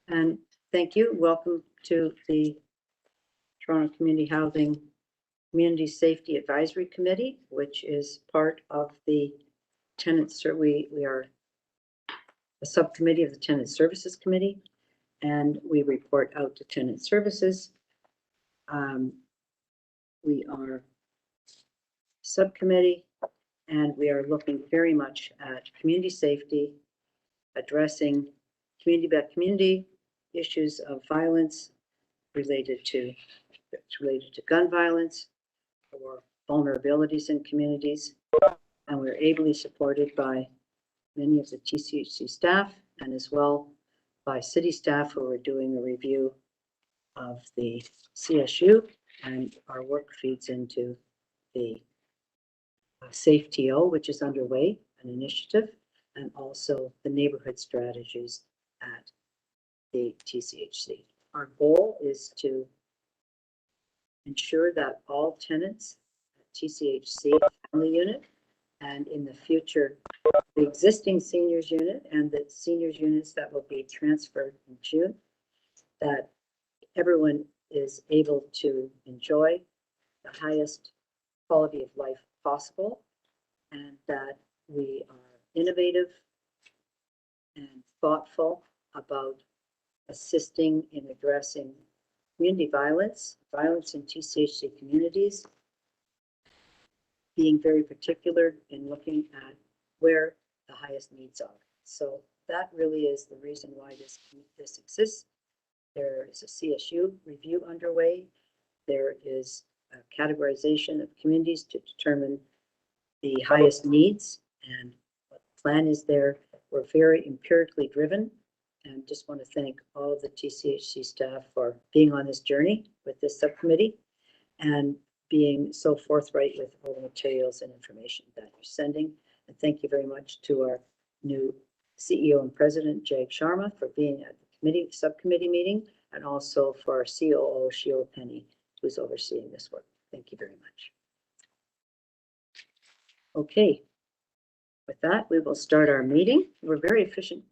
And thank you. Welcome to the Toronto Community Housing Community Safety Advisory Committee, which is part of the tenants. We are a subcommittee of the Tenant Services Committee, and we report out to tenant services. We are subcommittee, and we are looking very much at community safety, addressing community issues of violence related to gun violence or vulnerabilities in communities. And we're ably supported by many of the TCHC staff and as well by city staff who are doing a review of the CSU, and our work feeds into the SafeTO, which is underway, an initiative, and also the neighborhood strategies at the TCHC. Our goal is to ensure that all tenants at TCHC family unit and in the future the existing seniors unit and the seniors units that will be transferred in June, that everyone is able to enjoy the highest quality of life possible, and that we are innovative and thoughtful about assisting in addressing community violence in TCHC communities, being very particular in looking at where the highest needs are. So that really is the reason why this exists. There is a CSU review underway. There is a categorization of communities to determine the highest needs and what the plan is there. We're very empirically driven, and just want to thank all of the TCHC staff for being on this journey with this subcommittee and being so forthright with all the materials and information that you're sending. And thank you very much to our new CEO and President, Jag Sharma, for being at the subcommittee meeting, and also for our COO, Sheila Penny, who's overseeing this work. Thank you very much. Okay, with that, we will start our meeting. We're a very efficient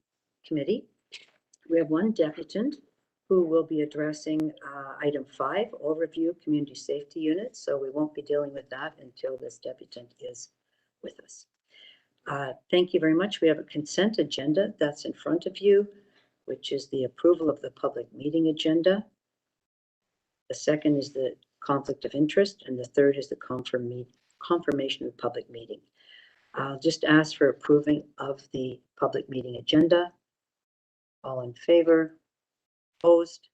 committee. We have one deputant who will be addressing item 5, overview community safety units. So we won't be dealing with that until this deputant is with us. Thank you very much. We have a consent agenda that's in front of you, which is the approval of the public meeting agenda. The second is the conflict of interest, and the third is the confirmation of the public meeting. I'll just ask for approving of the public meeting agenda. All in favor? Opposed?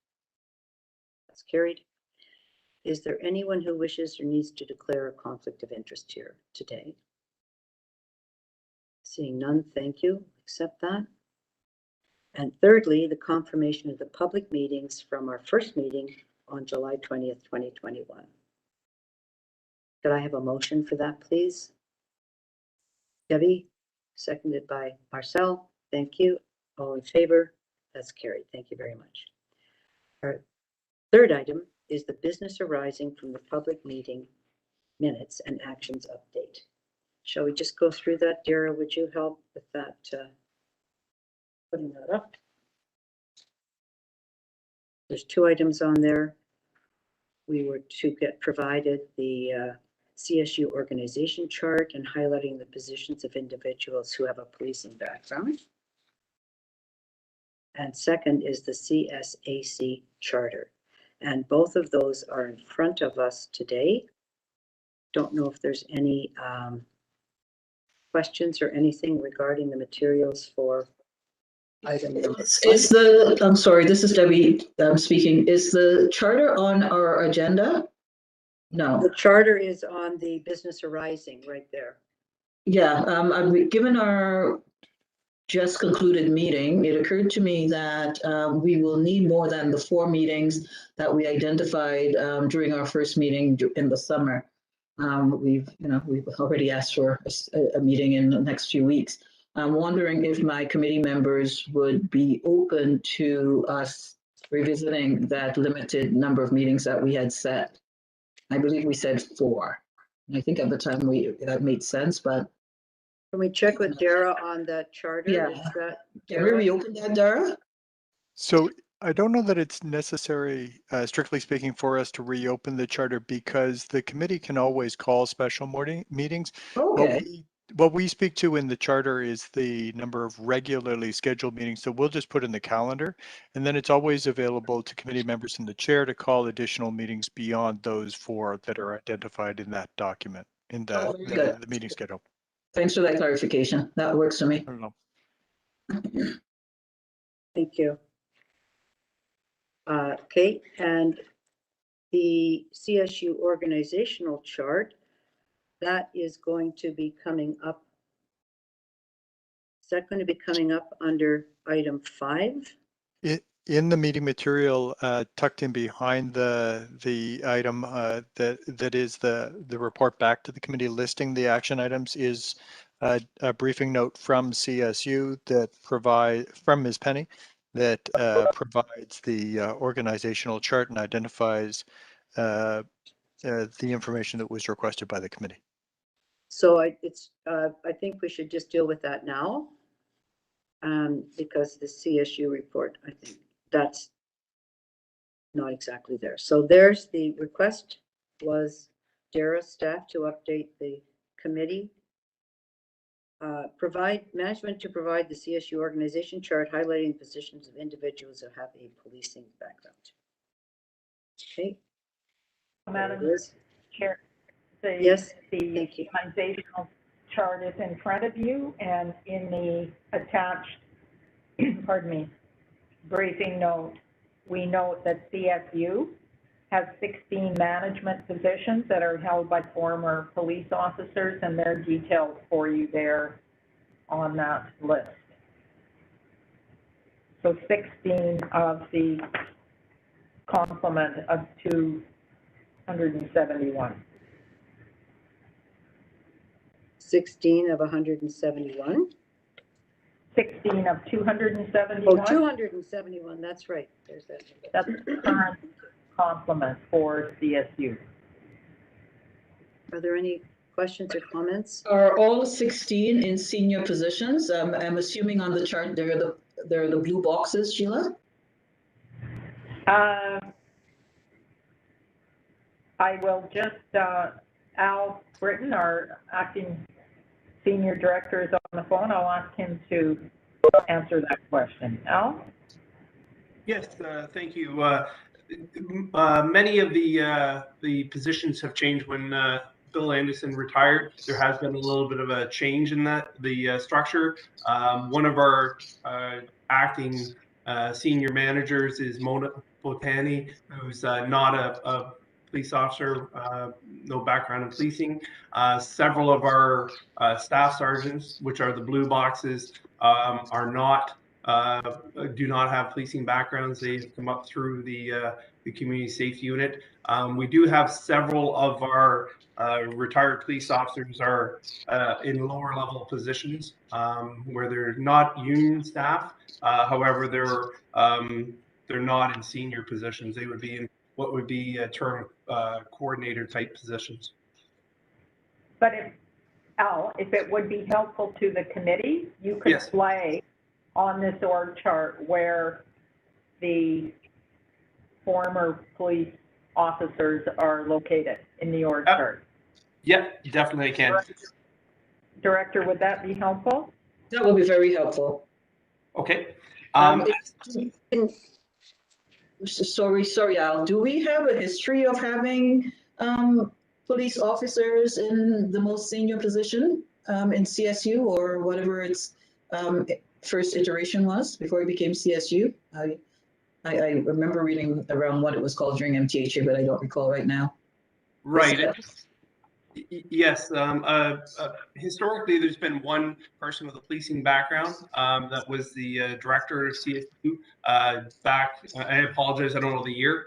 That's carried. Is there anyone who wishes or needs to declare a conflict of interest here today? Seeing none, thank you. Accept that. And thirdly, the confirmation of the public meetings from our first meeting on July 20th, 2021. Could I have a motion for that, please? Debbie, seconded by Marcel. Thank you. All in favor? That's carried. Thank you very much. Our third item is the business arising from the public meeting minutes and actions update. Shall we just go through that? Dara, would you help with that, putting that up? There's 2 items on there. We were to get provided the CSU Organizational Chart and highlighting the positions of individuals who have a policing background. And second is the CSAC Charter. And both of those are in front of us today. Don't know if there's any questions or anything regarding the materials for item number 1. I'm sorry, this is Debbie speaking. Is the charter on our agenda? No. The charter is on the business arising right there. Yeah, given our just concluded meeting, it occurred to me that we will need more than the 4 meetings that we identified during our first meeting in the summer. We've already asked for a meeting in the next few weeks. I'm wondering if my committee members would be open to us revisiting that limited number of meetings that we had set. I believe we said 4. I think at the time that made sense, but. Can we check with Dara on that charter? Yeah. Can we reopen that, Dara? So I don't know that it's necessary, strictly speaking, for us to reopen the charter because the committee can always call special morning meetings. Okay. What we speak to in the charter is the number of regularly scheduled meetings. So we'll just put in the calendar, and then it's always available to committee members and the chair to call additional meetings beyond those 4 that are identified in that document, in Oh, very good. the meeting schedule. Thanks for that clarification. That works for me. I don't know. Thank you. Okay, and the CSU Organizational Chart, that is going to be coming up. Is that going to be coming up under item 5? In the meeting material, tucked in behind the item that is the report back to the committee listing the action items is a briefing note from CSU that from Ms. Penny that provides the organizational chart and identifies the information that was requested by the committee. So I think we should just deal with that now. Because the CSU report, I think that's not exactly there. So there's the request was DARA staff to update the committee. Provide management to provide the CSU organization chart highlighting positions of individuals that have a policing background. Okay. Madam Chair, Yes, the organizational chart is in front of you, and in the attached, pardon me, briefing note, we note that CSU has 16 management positions that are held by former police officers, and they're detailed for you there on that list. So 16 of the complement of 271. 16 of 171. 16 of 271. Oh, 271, that's right. There's that. That's the current complement for CSU. Are there any questions or comments? Are all 16 in senior positions? I'm assuming on the chart they're the blue boxes, Sheila? I will just, Al Britton, our acting senior director, is on the phone. I'll ask him to answer that question. Al? Yes, thank you. Many of the positions have changed when Bill Anderson retired. There has been a little bit of a change in the structure. One of our acting senior managers is Mona Botani, who's not a police officer, no background in policing. Several of our staff sergeants, which are the blue boxes, do not have policing backgrounds. They've come up through the community safety unit. We do have several of our retired police officers are in lower level positions where they're not union staff. However, they're not in senior positions. They would be in what would be a term coordinator type positions. But Al, if it would be helpful to the committee, you could Yes. play on this org chart where the former police officers are located in the org chart. Yep, definitely I can. Director, would that be helpful? That will be very helpful. Okay. Sorry, Al. Do we have a history of having police officers in the most senior position in CSU or whatever its first iteration was before it became CSU? I remember reading around what it was called during MTHA, but I don't recall right now. Right. Yes. Historically, there's been one person with a policing background that was the director of CSU back. I apologize, I don't know the year,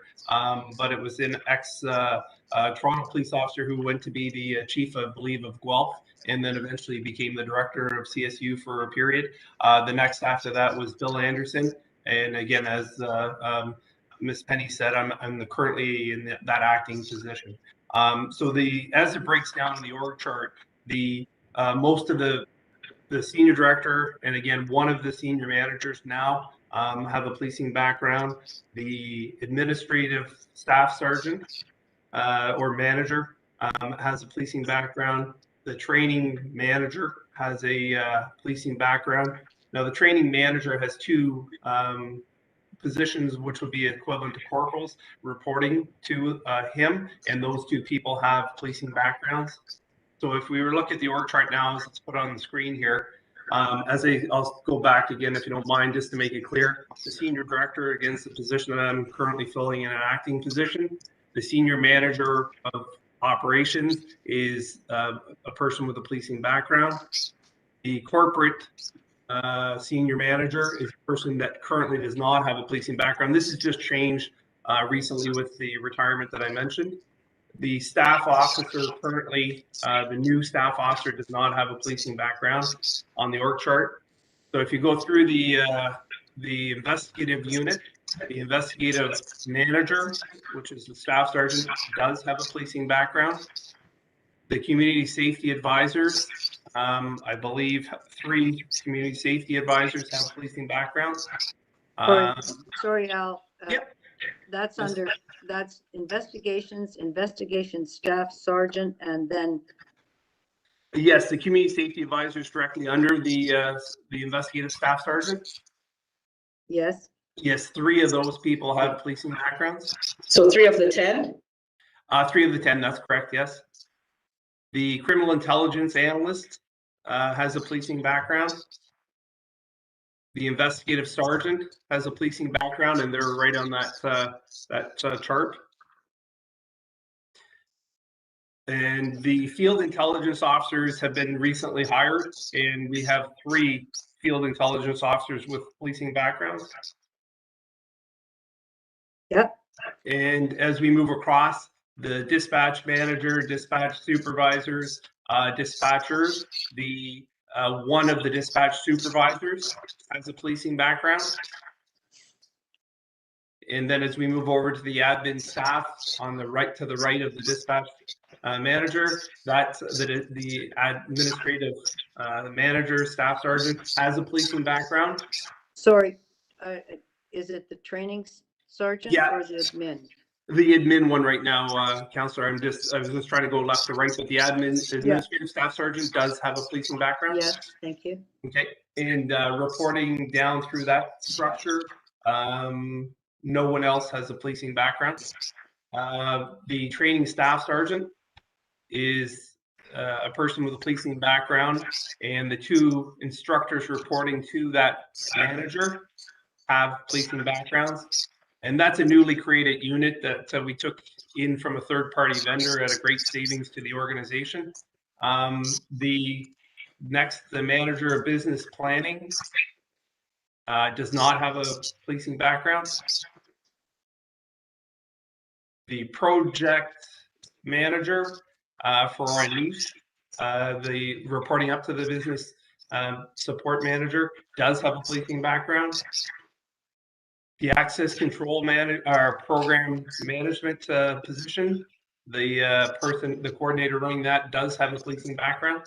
but it was an ex-Toronto police officer who went to be the chief, I believe, of Guelph, and then eventually became the director of CSU for a period. The next after that was Bill Anderson, and again, as Ms. Penny said, I'm currently in that acting position. So as it breaks down in the org chart, most of the senior director and again one of the senior managers now have a policing background. The administrative staff sergeant or manager has a policing background. The training manager has a policing background. Now, the training manager has two positions, which would be equivalent to corporals, reporting to him, and those two people have policing backgrounds. So if we were to look at the org chart now, let's put it on the screen here. I'll go back again, if you don't mind, just to make it clear. The senior director, against the position that I'm currently filling in an acting position. The senior manager of operations is a person with a policing background. The corporate senior manager is a person that currently does not have a policing background. This has just changed recently with the retirement that I mentioned. The staff officer currently, the new staff officer does not have a policing background on the org chart. So if you go through the investigative unit, the investigative manager, which is the staff sergeant, does have a policing background. The community safety advisors, I believe 3 community safety advisors have policing backgrounds. Sorry, Al. Yep. That's investigation staff sergeant, and then. Yes, the community safety advisors directly under the investigative staff sergeant. Yes. Yes, 3 of those people have policing backgrounds. So 3 of the 10? 3 of the 10, that's correct, yes. The criminal intelligence analyst has a policing background. The investigative sergeant has a policing background, and they're right on that chart. And the field intelligence officers have been recently hired, and we have 3 field intelligence officers with policing backgrounds. Yep. And as we move across, the dispatch manager, dispatch supervisors, dispatchers, the one of the dispatch supervisors has a policing background. And then as we move over to the admin staff on the right, to the right of the dispatch manager, that's the administrative manager, staff sergeant has a policing background. Sorry, is it the training sergeant or the admin? The admin one right now, Counselor. I was just trying to go left to right, but the administrative staff sergeant does have a policing background. Yes, thank you. Okay, and reporting down through that structure, no one else has a policing background. The training staff sergeant is a person with a policing background, and the 2 instructors reporting to that manager have policing backgrounds. And that's a newly created unit that we took in from a third-party vendor at a great savings to the organization. The manager of business planning does not have a policing background. The project manager for our niche, the reporting up to the business support manager, does have a policing background. The access control program management position, the coordinator running that does have a policing background.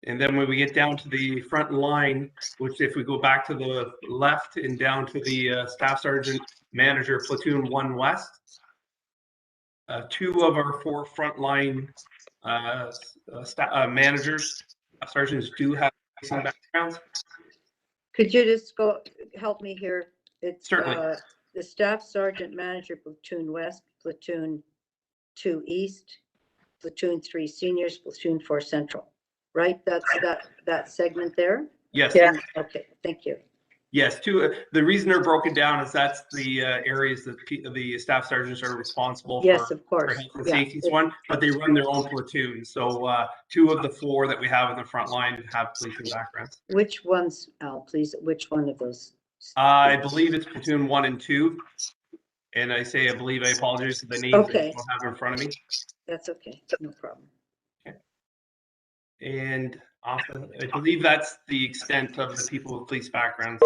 And then when we get down to the front line, which if we go back to the left and down to the staff sergeant manager, platoon 1 West, 2 of our 4 frontline managers, sergeants do have policing backgrounds. Could you just help me here? It's Certainly. The staff sergeant manager, platoon West, platoon 2 East, platoon 3 seniors, platoon 4 Central, right? That's that segment there? Yes. Yeah. Okay, thank you. Yes, the reason they're broken down is that's the areas that the staff sergeants are responsible Yes, for. of course. For health and safety is one, but they run their own platoon. So 2 of the 4 that we have in the front line have policing backgrounds. Which ones, Al, please? Which one of those? I believe it's platoon 1 and 2. And I believe, I apologize for the names Okay. I don't have in front of me. That's okay, no problem. Okay. And I believe that's the extent of the people with police backgrounds.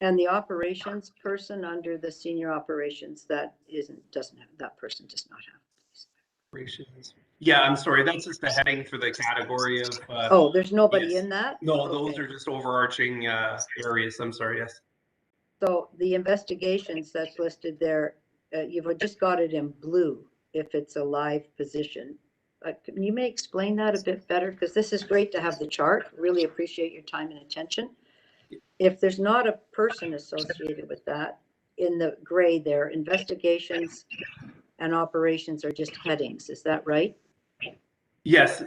And the operations person under the senior operations, that person does not have. Operations Yeah, I'm sorry. That's just the heading for the category of. Oh, there's nobody yes. in that? No, those Okay. are just overarching areas. I'm sorry. Yes. So the investigations that's listed there, you've just got it in blue if it's a live position. Can you may explain that a bit better? Because this is great to have the chart. Really appreciate your time and attention. If there's not a person associated with that, in the gray there, investigations and operations are just headings. Is that right? Yes,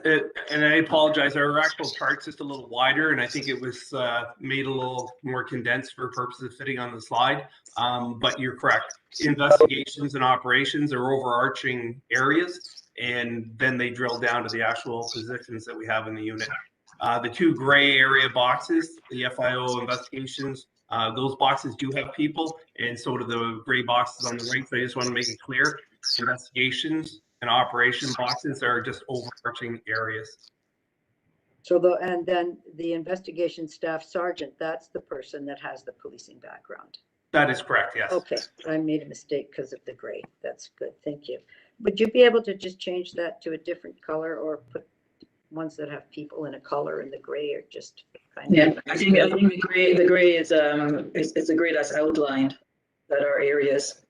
and I apologize. Our actual chart's just a little wider, and I think it was made a little more condensed for purposes of fitting on the slide. But you're correct. Investigations and operations are overarching areas, and then they drill down to the actual positions that we have in the unit. The two gray area boxes, the FIO investigations, those boxes do have people, and so do the gray boxes on the right. So I just want to make it clear: investigations and operation boxes are just overarching areas. So and then the investigation staff sergeant, that's the person that has the policing background. That is correct, yes. Okay, I made a mistake because of the gray. That's good, thank you. Would you be able to just change that to a different color or put ones that have people in a color and the gray are just kind of? Yeah, I think the gray is the gray that's outlined that are areas,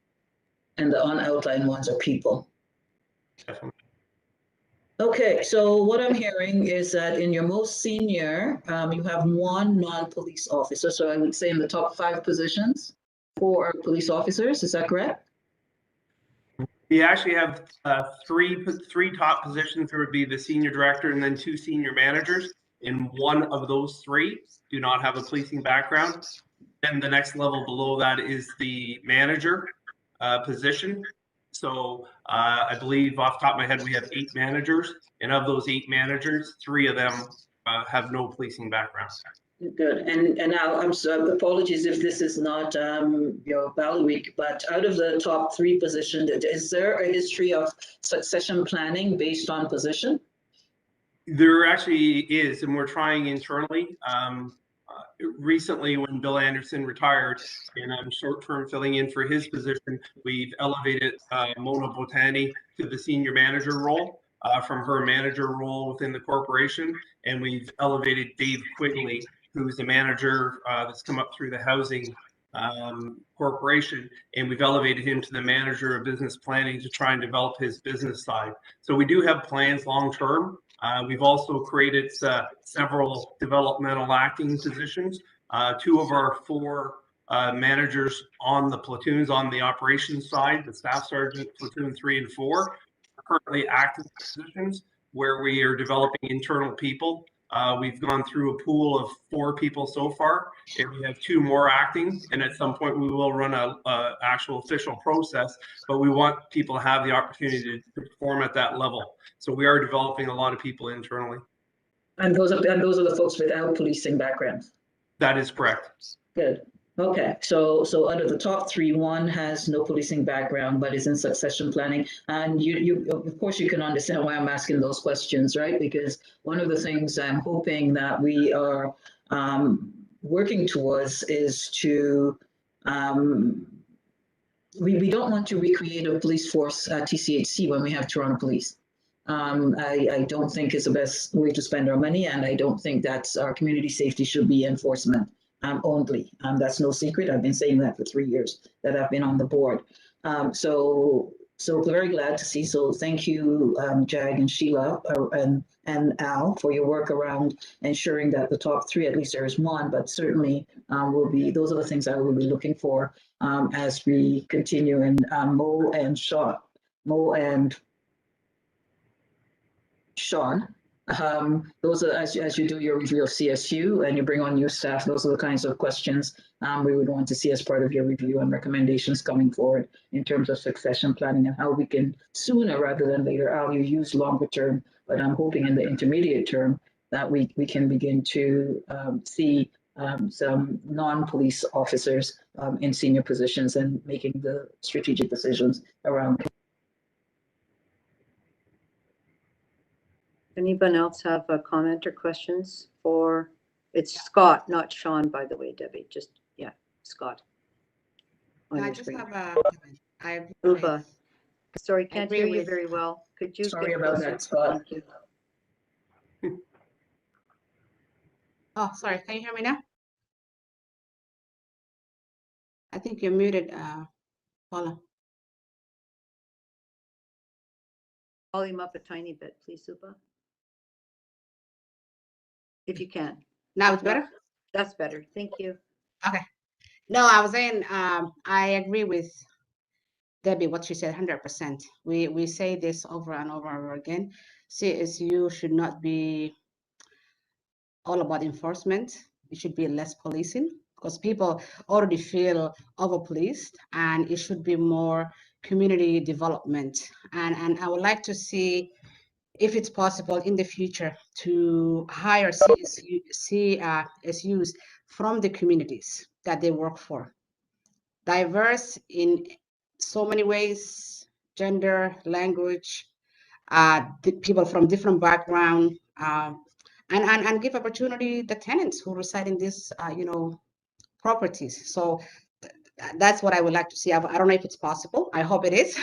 and the unoutlined ones are people. Definitely. Okay, so what I'm hearing is that in your most senior, you have one non-police officer. So I would say in the top 5 positions, 4 are police officers. Is that correct? We actually have three top positions. There would be the senior director and then 2 senior managers. And one of those 3 do not have a policing background. Then the next level below that is the manager position. So I believe off the top of my head, we have 8 managers. And of those 8 managers, 3 of them have no policing background. Good. And now I'm sorry, apologies if this is not your bailiwick, but out of the top 3 positions, is there a history of succession planning based on position? There actually is, and we're trying internally. Recently, when Bill Anderson retired, and I'm short-term filling in for his position, we've elevated Mona Botani to the senior manager role from her manager role within the corporation, and we've elevated Dave Quigley, who's the manager that's come up through the housing corporation, and we've elevated him to the manager of business planning to try and develop his business side. So we do have plans long-term. We've also created several developmental acting positions. 2 of our 4 managers on the platoons on the operations side, the staff sergeant, platoon 3 and 4, are currently active positions where we are developing internal people. We've gone through a pool of 4 people so far, and we have 2 more acting. And at some point, we will run a actual official process. But we want people to have the opportunity to perform at that level. So we are developing a lot of people internally. And those are the folks without policing backgrounds. That is correct. Good. Okay, so out of the top 3, 1 has no policing background, but is in succession planning. And you of course, you can understand why I'm asking those questions, right? Because one of the things I'm hoping that we are working towards is to, we don't want to recreate a police force at TCHC when we have Toronto Police. I don't think it's the best way to spend our money, and I don't think that's our community safety should be enforcement. Only. That's no secret. I've been saying that for 3 years that I've been on the board. So very glad to see. So thank you, Jag and Sheila and Al, for your work around ensuring that the top 3, at least there is 1, but certainly will be. Those are the things I will be looking for as we continue. And Mo and Sean. Those are, as you do your review of CSU and you bring on new staff, those are the kinds of questions we would want to see as part of your review and recommendations coming forward in terms of succession planning and how we can sooner rather than later. Al, you use longer term, but I'm hoping in the intermediate term that we can begin to see some non-police officers in senior positions and making the strategic decisions around. Anyone else have a comment or questions for, it's Scott, not Sean, by the way, Debbie, just, yeah, Scott. On I your just screen. have a comment. I Uba. Sorry, can't agree hear you with- very well. Could you Sorry get about closer? that, Scott. Thank you. Oh, sorry, can you hear me now? I think you're muted, Paula. Volume up a tiny bit, please, Supa. If you can. Now it's better? That's better. Thank you. No, I was saying, I agree with Debbie, what she said, 100%. We say this over and over and over again. CSU should not be all about enforcement. It should be less policing because people already feel over-policed, and it should be more community development. And I would like to see, if it's possible in the future, to hire CSUs from the communities that they work for. Diverse in so many ways, gender, language, people from different background, and give opportunity the tenants who reside in these, properties. So that's what I would like to see. I don't know if it's possible. I hope it is,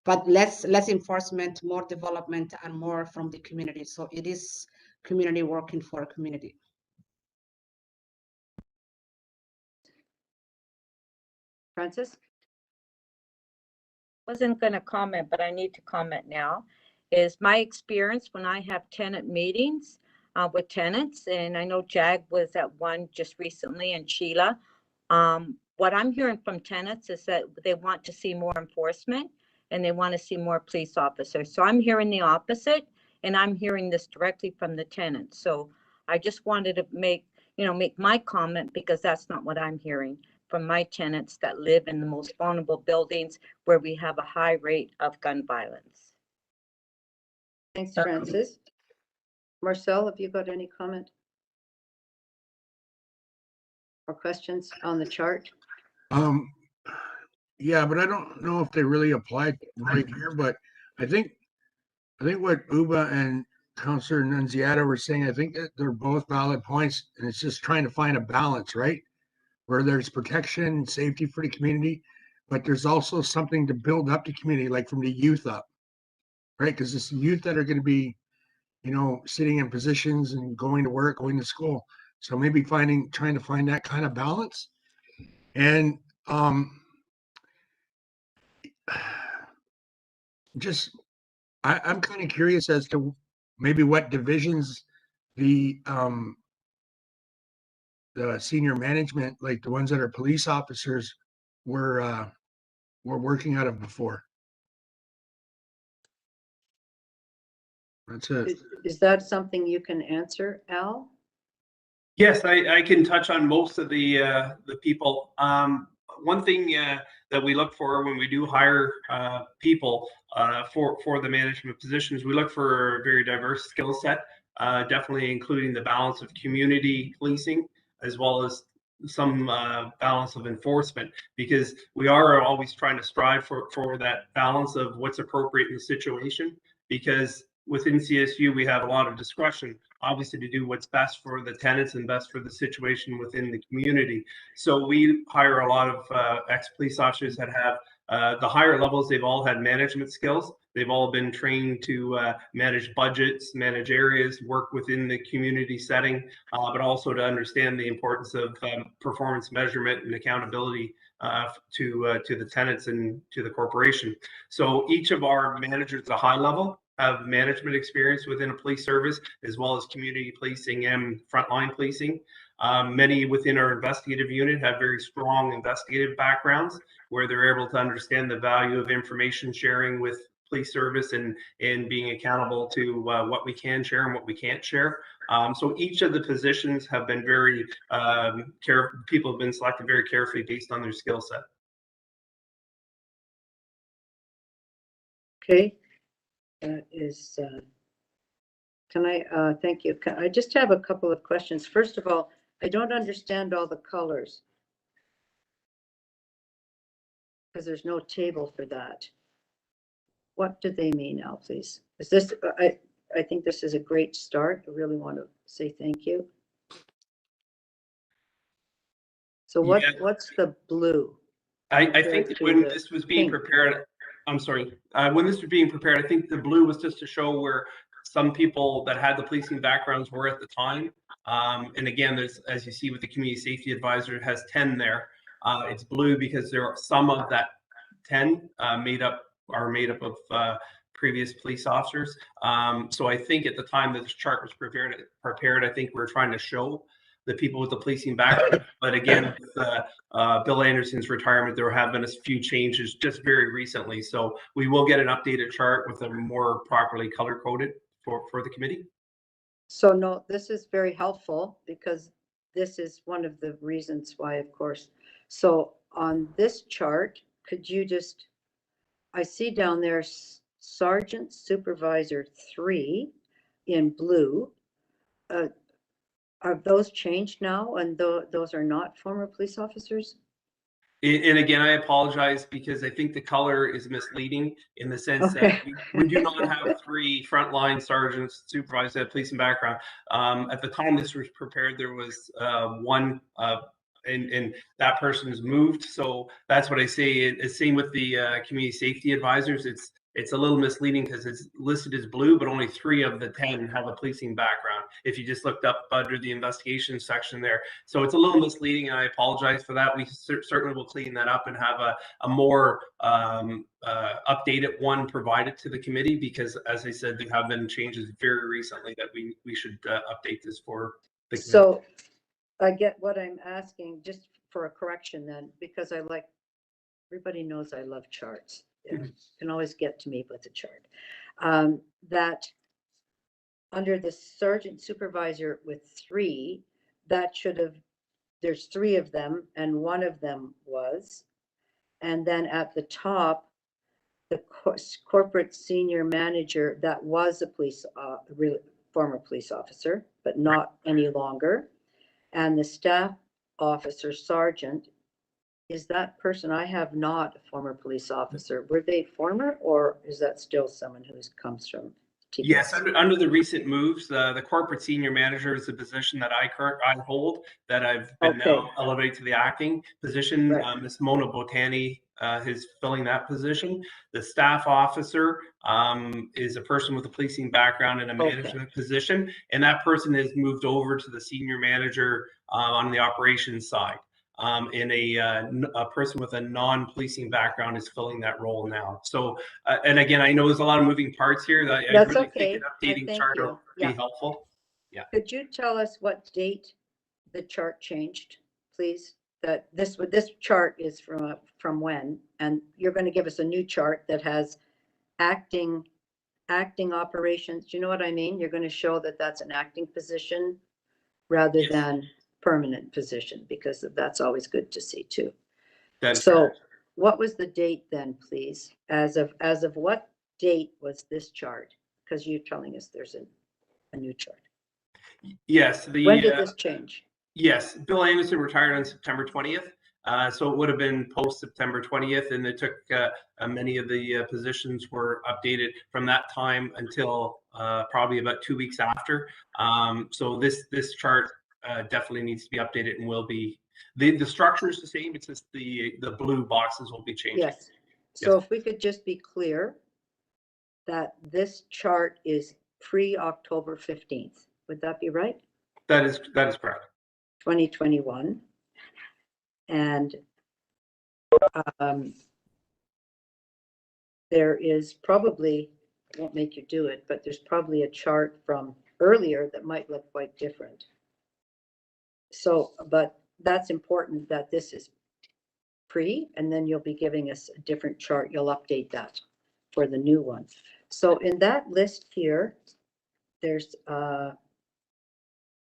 but less enforcement, more development, and more from the community. So it is community working for a community. Francis? Wasn't going to comment, but I need to comment now, is my experience when I have tenant meetings with tenants, and I know Jag was at one just recently, and Sheila. What I'm hearing from tenants is that they want to see more enforcement and they want to see more police officers. So I'm hearing the opposite, and I'm hearing this directly from the tenants. So I just wanted to make my comment, because that's not what I'm hearing from my tenants that live in the most vulnerable buildings where we have a high rate of gun violence. Thanks, Francis. Marcel, have you got any comment or questions on the chart? Yeah, but I don't know if they really apply right here, but I think what Uba and Councillor Nunziata were saying, I think that they're both valid points, and it's just trying to find a balance, right? Where there's protection and safety for the community, but there's also something to build up the community, like from the youth up, right? Because it's the youth that are going to be, sitting in positions and going to work, going to school. So maybe trying to find that kind of balance. And I'm kind of curious as to maybe what divisions the senior management, like the ones that are police officers, were working out of before. That's it. Is that something you can answer, Al? Yes, I can touch on most of the people. One thing that we look for when we do hire people for the management positions, we look for a very diverse skill set, definitely including the balance of community policing as well as some balance of enforcement, because we are always trying to strive for that balance of what's appropriate in the situation, because within CSU, we have a lot of discretion, obviously, to do what's best for the tenants and best for the situation within the community. So we hire a lot of ex-police officers that have the higher levels. They've all had management skills. They've all been trained to manage budgets, manage areas, work within the community setting, but also to understand the importance of performance measurement and accountability to the tenants and to the corporation. So each of our managers at a high level have management experience within a police service, as well as community policing and frontline policing. Many within our investigative unit have very strong investigative backgrounds, where they're able to understand the value of information sharing with police service and being accountable to what we can share and what we can't share. So each of the positions have been very people have been selected very carefully based on their skill set. Okay. That is, can I, thank you. I just have a couple of questions. First of all, I don't understand all the colors, because there's no table for that. What do they mean now, please? Is this, I think this is a great start. I really want to say thank you. So Yeah. what's the blue? I compared think to when the this was being pink? prepared, I'm sorry. When this was being prepared, I think the blue was just to show where some people that had the policing backgrounds were at the time. And again, there's, as you see with the community safety advisor, it has 10 there. It's blue because there are some of that 10 are made up of previous police officers. So I think at the time that this chart was prepared, I think we're trying to show the people with the policing background. But again, with Bill Anderson's retirement, there have been a few changes just very recently. So we will get an updated chart with a more properly color coded for the committee. So no, this is very helpful because this is one of the reasons why, of course. So on this chart, could you just, I see down there Sergeant Supervisor 3 in blue. Are those changed now, and those are not former police officers? And again, I apologize because I think the color is misleading in the sense that we do not have 3 frontline sergeants, supervisors that have policing background. At the time this was prepared, there was one, and that person has moved. So that's what I say. It's same with the community safety advisors. It's a little misleading because it's listed as blue, but only 3 of the 10 have a policing background. If you just looked up under the investigation section there. So it's a little misleading, and I apologize for that. We certainly will clean that up and have a more updated one provided to the committee, because as I said, there have been changes very recently that we should update this for the committee. So I get what I'm asking, just for a correction then, because everybody knows I love charts. You can always get to me with a chart. That under the sergeant supervisor with 3, that should have, there's 3 of them and one of them was. And then at the top, the corporate senior manager, that was a former police officer, but not any longer. And the staff officer sergeant, is that person, I have not a former police officer. Were they former, or is that still someone who comes from TCHC? Yes, under the recent moves, the corporate senior manager is a position that I hold, that I've been now elevated to the acting position. Right. Ms. Mona Botani is filling that position. The staff officer is a person with a policing background in a management position, and that person has moved over to the senior manager on the operations side. And a person with a non-policing background is filling that role now. So, and again, I know there's a lot of moving parts here. That's I really okay. think an updating chart will be helpful. Yeah. Could you tell us what date the chart changed, please? That this chart is from when, and you're going to give us a new chart that has acting operations. Do you know what I mean? You're going to show that that's an acting position rather than permanent position, because that's always good to see too. So what was the date then, please? As of what date was this chart? Because you're telling us there's a new chart. Yes. When did this change? Yes, Bill Anderson retired on September 20th. So it would have been post September 20th, and it took many of the positions were updated from that time until probably about 2 weeks after. So this chart definitely needs to be updated and will be. The structure is the same. It's just the blue boxes will be changing. Yes. So if we could just be clear that this chart is pre-October 15th, would that be right? That is correct. 2021. And there is probably, I won't make you do it, but there's probably a chart from earlier that might look quite different. So, but that's important that this is pre, and then you'll be giving us a different chart. You'll update that for the new one. So in that list here, there's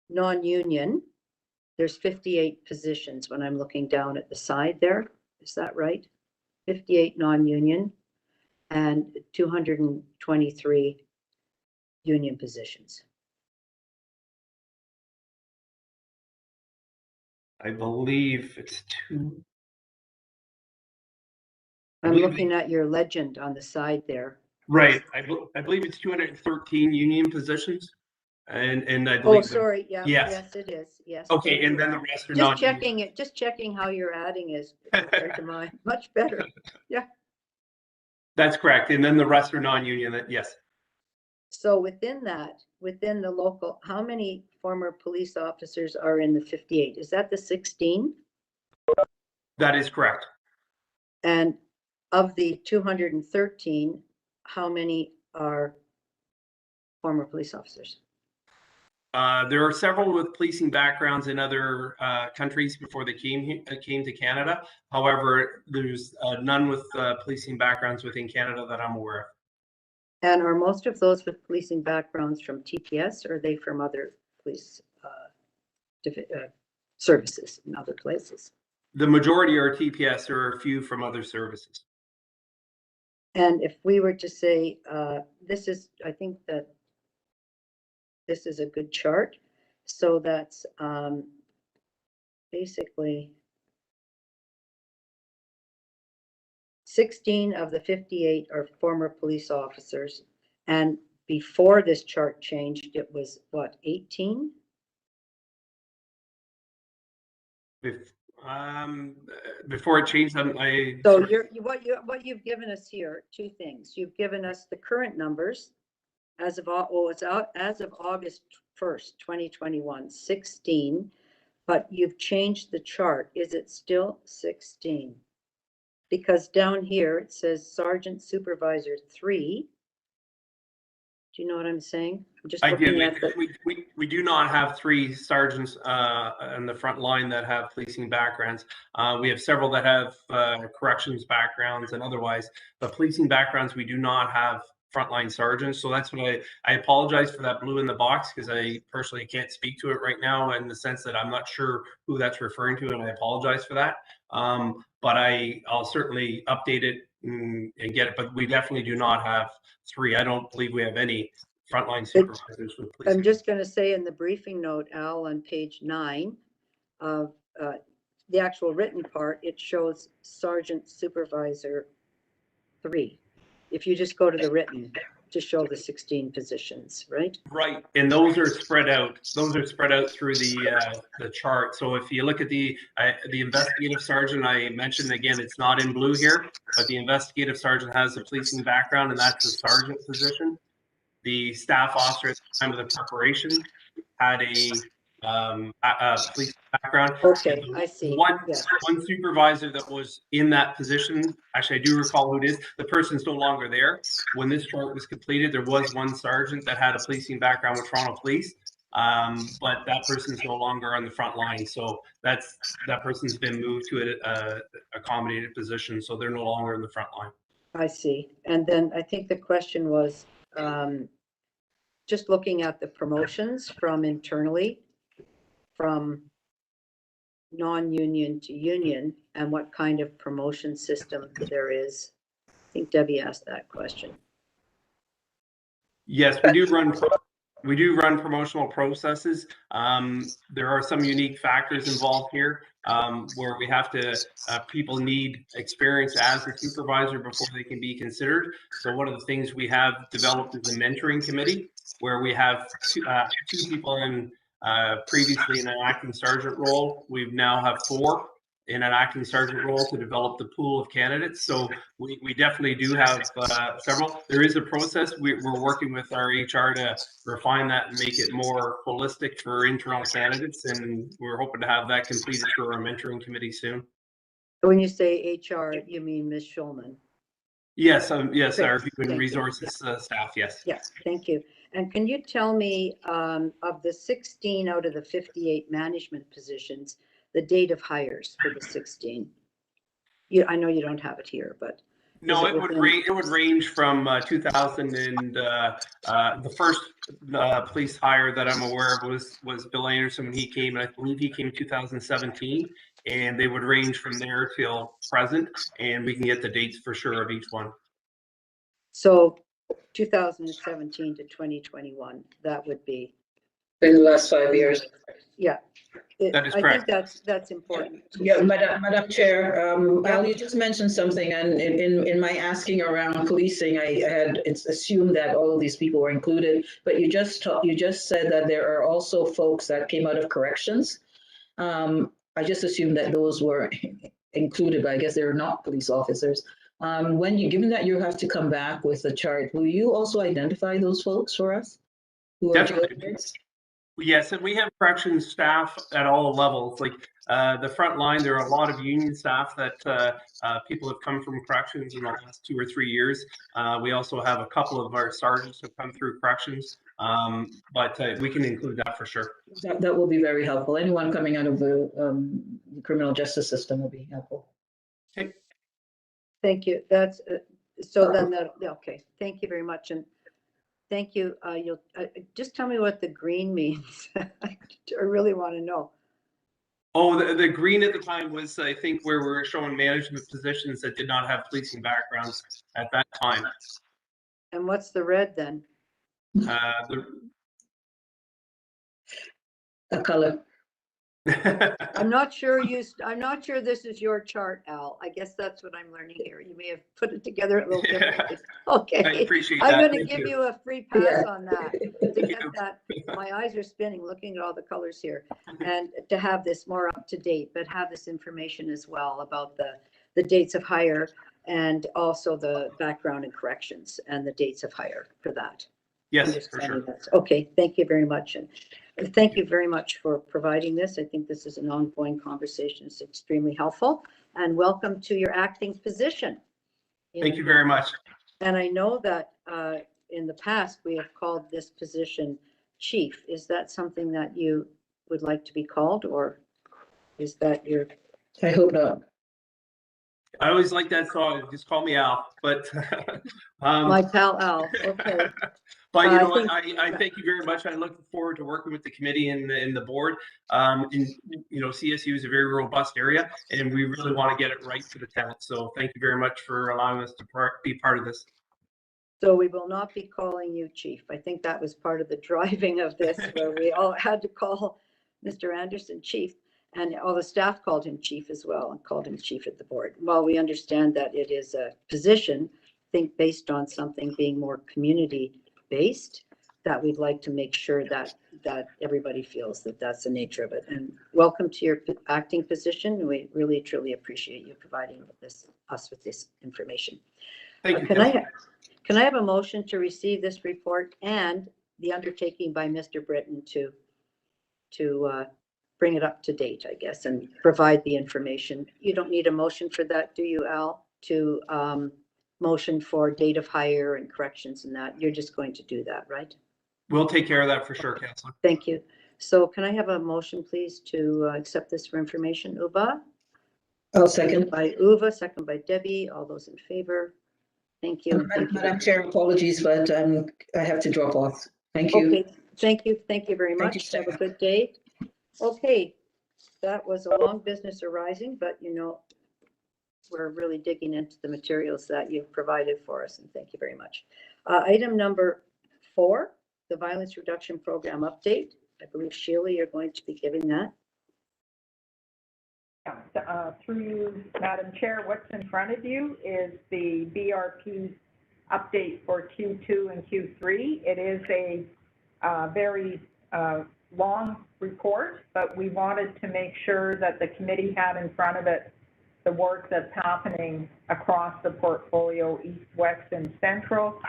non-union. There's 58 positions when I'm looking down at the side there. Is that right? 58 non-union and 223 union positions. I believe it's 2. I'm looking at your legend on the side there. Right. I believe it's 213 union positions. And I believe. Oh, sorry. Yeah. Yes. Yes, it is. Yes. Okay, and then the rest are just not. checking it. Just checking how your adding is compared to mine. Much better. Yeah. That's correct. And then the rest are non-union, yes. So within that, within the local, how many former police officers are in the 58? Is that the 16? That is correct. And of the 213, how many are former police officers? There are several with policing backgrounds in other countries before they came to Canada. However, there's none with policing backgrounds within Canada that I'm aware of. And are most of those with policing backgrounds from TPS, or are they from other police services in other places? The majority are TPS, or a few from other services. And if we were to say, I think that this is a good chart. So that's basically 16 of the 58 are former police officers. And before this chart changed, it was what, 18? Before it changed, So what you've given us here, two things. You've given us the current numbers as of as of August 1st, 2021, 16, but you've changed the chart. Is it still 16? Because down here it says Sergeant Supervisor 3. Do you know what I'm saying? I'm just looking at the. We do not have 3 sergeants on the front line that have policing backgrounds. We have several that have corrections backgrounds and otherwise, but policing backgrounds, we do not have frontline sergeants. So that's what I apologize for that blue in the box, because I personally can't speak to it right now in the sense that I'm not sure who that's referring to, and I apologize for that. But I'll certainly update it and get it, but we definitely do not have 3. I don't believe we have any frontline supervisors with police. I'm just going to say in the briefing note, Al, on page 9 of the actual written part, it shows Sergeant Supervisor 3. If you just go to the written to show the 16 positions, right? Right, and those are spread out. Those are spread out through the chart. So if you look at the investigative sergeant, I mentioned again, it's not in blue here, but the investigative sergeant has a policing background, and that's the sergeant position. The staff officer at the time of the preparation had a police background. Okay, I see. One Yeah. supervisor that was in that position, actually I do recall who it is, the person's no longer there. When this chart was completed, there was one sergeant that had a policing background with Toronto Police, but that person's no longer on the front line. So that person's been moved to a accommodated position, so they're no longer in the front line. I see. And then I think the question was just looking at the promotions from internally, from non-union to union, and what kind of promotion system there is. I think Debbie asked that question. Yes, we do run promotional processes. There are some unique factors involved here where we have to, people need experience as a supervisor before they can be considered. So one of the things we have developed is a mentoring committee where we have two people in previously in an acting sergeant role. We now have 4 in an acting sergeant role to develop the pool of candidates. So we definitely do have several. There is a process. We're working with our HR to refine that and make it more holistic for internal candidates. And we're hoping to have that completed through our mentoring committee soon. When you say HR, you mean Ms. Schulman? Yes, yes, Great. our human Thank resources staff, yes. Yes, thank you. And can you tell me of the 16 out of the 58 management positions, the date of hires for the 16? I know you don't have it here, but. No, it would range from 2000 and the first police hire that I'm aware of was Bill Anderson when he came, and I believe he came in 2017, and they would range from there till present, and we can get the dates for sure of each one. So 2017 to 2021, that would be. In the last 5 years. Yeah. That is I correct. think that's important. Yeah, Madam Chair, Al, you just mentioned something, and in my asking around policing, it's assumed that all of these people were included, but you just said that there are also folks that came out of corrections. I just assumed that those were included, but I guess they're not police officers. Given that you have to come back with a chart, will you also identify those folks for us? Who are Definitely. jailbirds? Yes, and we have corrections staff at all levels. Like the front line, there are a lot of union staff that people have come from corrections in the last 2 or 3 years. We also have a couple of our sergeants who have come through corrections, but we can include that for sure. That will be very helpful. Anyone coming out of the criminal justice system will be helpful. Okay. Thank you. That's, so then that, okay, thank you very much. And thank you. You'll just tell me what the green means. I really want to know. Oh, the green at the time was, I think, where we were showing management positions that did not have policing backgrounds at that time. And what's the red then? A color. I'm not sure this is your chart, Al. I guess that's what I'm learning here. You may have put it together a little differently. Okay. I appreciate I'm that. going to give you a free pass Yeah. on that. To get that, my eyes are spinning looking at all the colors here, and to have this more up to date, but have this information as well about the dates of hire and also the background and corrections and the dates of hire for that. Yes, for sure. Okay, thank you very much. And thank you very much for providing this. I think this is an ongoing conversation. It's extremely helpful. And welcome to your acting position. Thank you very much. And I know that in the past, we have called this position chief. Is that something that you would like to be called, or is that your? I hope not. I always like that song. Just call me Al. But My pal Al. Okay. But you know what? I thank you very much. I look forward to working with the committee and the board. CSU is a very robust area, and we really want to get it right for the tenants. So thank you very much for allowing us to be part of this. So we will not be calling you chief. I think that was part of the driving of this, where we all had to call Mr. Anderson chief, and all the staff called him chief as well, and called him chief at the board. While we understand that it is a position, I think based on something being more community based, that we'd like to make sure that everybody feels that that's the nature of it. And welcome to your acting position. We really truly appreciate you providing us with this information. Thank you. Can I have a motion to receive this report and the undertaking by Mr. Britton to bring it up to date, I guess, and provide the information? You don't need a motion for that, do you, Al? To motion for date of hire and corrections and that. You're just going to do that, right? We'll take care of that for sure, Councillor. Thank you. So can I have a motion, please, to accept this for information? Uba? I'll second. By Uva, second by Debbie. All those in favor? Thank you. Madam Chair, apologies, but I have to drop off. Thank you. Okay, thank you. Thank you very Thank much. you, Have a good day. Okay, that was a long business arising, but you know, we're really digging into the materials that you've provided for us, and thank you very much. Item number 4, the Violence Reduction Program update. I believe Sheila, you're going to be giving that. Through you, Madam Chair, what's in front of you is the BRP update for Q2 and Q3. It is a very long report, but we wanted to make sure that the committee had in front of it the work that's happening across the portfolio, East, West, and Central.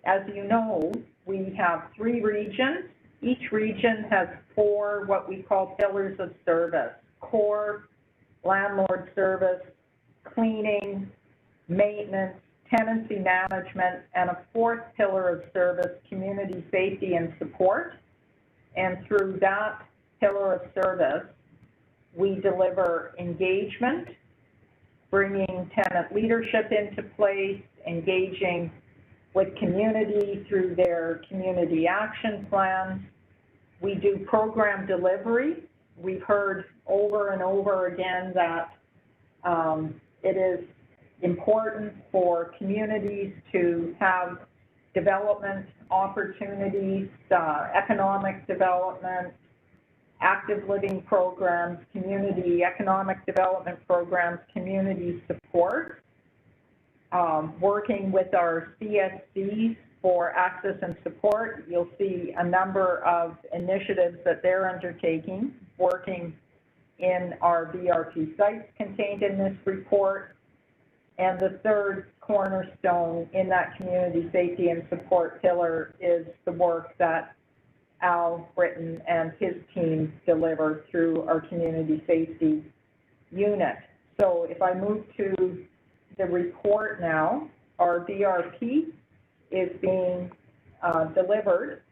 As you know, we have 3 regions. Each region has 4 what we call pillars of service: core, landlord service, cleaning, maintenance, tenancy management, and a 4th pillar of service, community safety and support. And through that pillar of service, we deliver engagement, bringing tenant leadership into place, engaging with community through their community action plans. We do program delivery. We've heard over and over again that it is important for communities to have development opportunities, economic development, active living programs, community economic development programs, community support, working with our CSCs for access and support. You'll see a number of initiatives that they're undertaking, working in our BRP sites contained in this report. And the third cornerstone in that community safety and support pillar is the work that Al Britton and his team deliver through our community safety unit. So if I move to the report now, our VRP is being delivered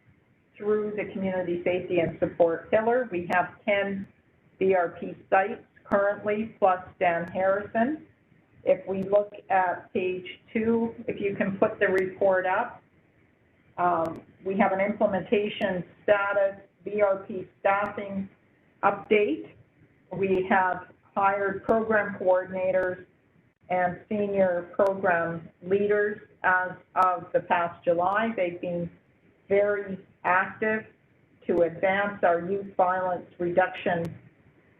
through the community safety and support pillar. We have 10 VRP sites currently, plus Dan Harrison. If we look at page 2, if you can put the report up, we have an implementation status, VRP staffing update. We have hired program coordinators and senior program leaders as of the past July. They've been very active to advance our youth violence reduction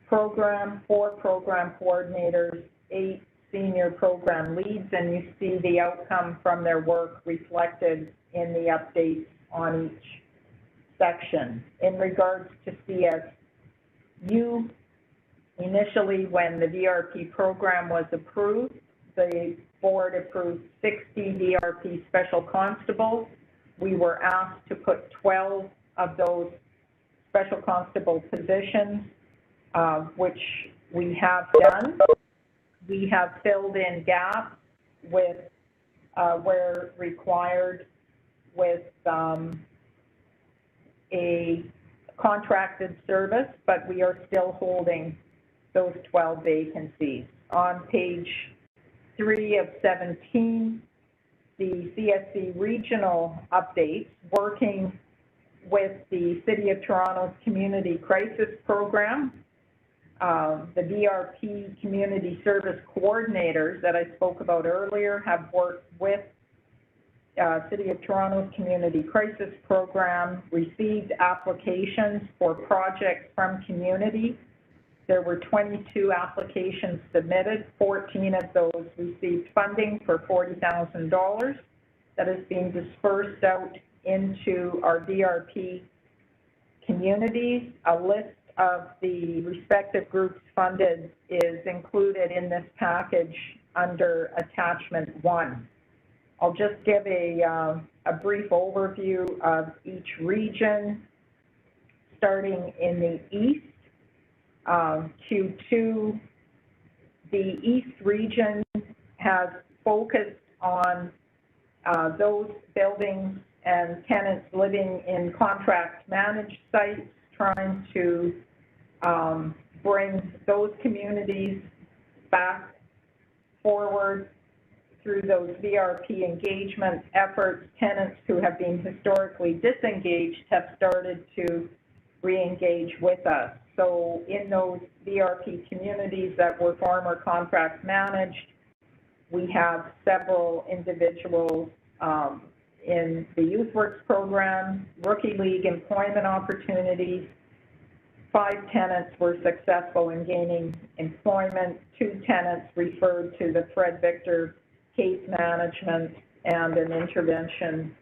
program, 4 program coordinators, 8 senior program leads, and you see the outcome from their work reflected in the updates on each section. In regards to CSU, initially when the VRP program was approved, the board approved 60 VRP special constables. We were asked to put 12 of those special constable positions, which we have done. We have filled in gaps with where required with a contracted service, but we are still holding those 12 vacancies. On page 3 of 17, the CSC regional updates, working with the City of Toronto's Community Crisis Program. The VRP community service coordinators that I spoke about earlier have worked with City of Toronto's Community Crisis Program, received applications for projects from community. There were 22 applications submitted, 14 of those received funding for $40,000 that is being dispersed out into our VRP communities. A list of the respective groups funded is included in this package under Attachment 1. I'll just give a brief overview of each region, starting in the east. Q2, the East region has focused on those buildings and tenants living in contract managed sites, trying to bring those communities back forward through those VRP engagement efforts. Tenants who have been historically disengaged have started to re-engage with us. So in those VRP communities that were former contract managed, we have several individuals in the Youth Works program, Rookie League employment opportunities. 5 tenants were successful in gaining employment. 2 tenants referred to the Fred Victor case management and an intervention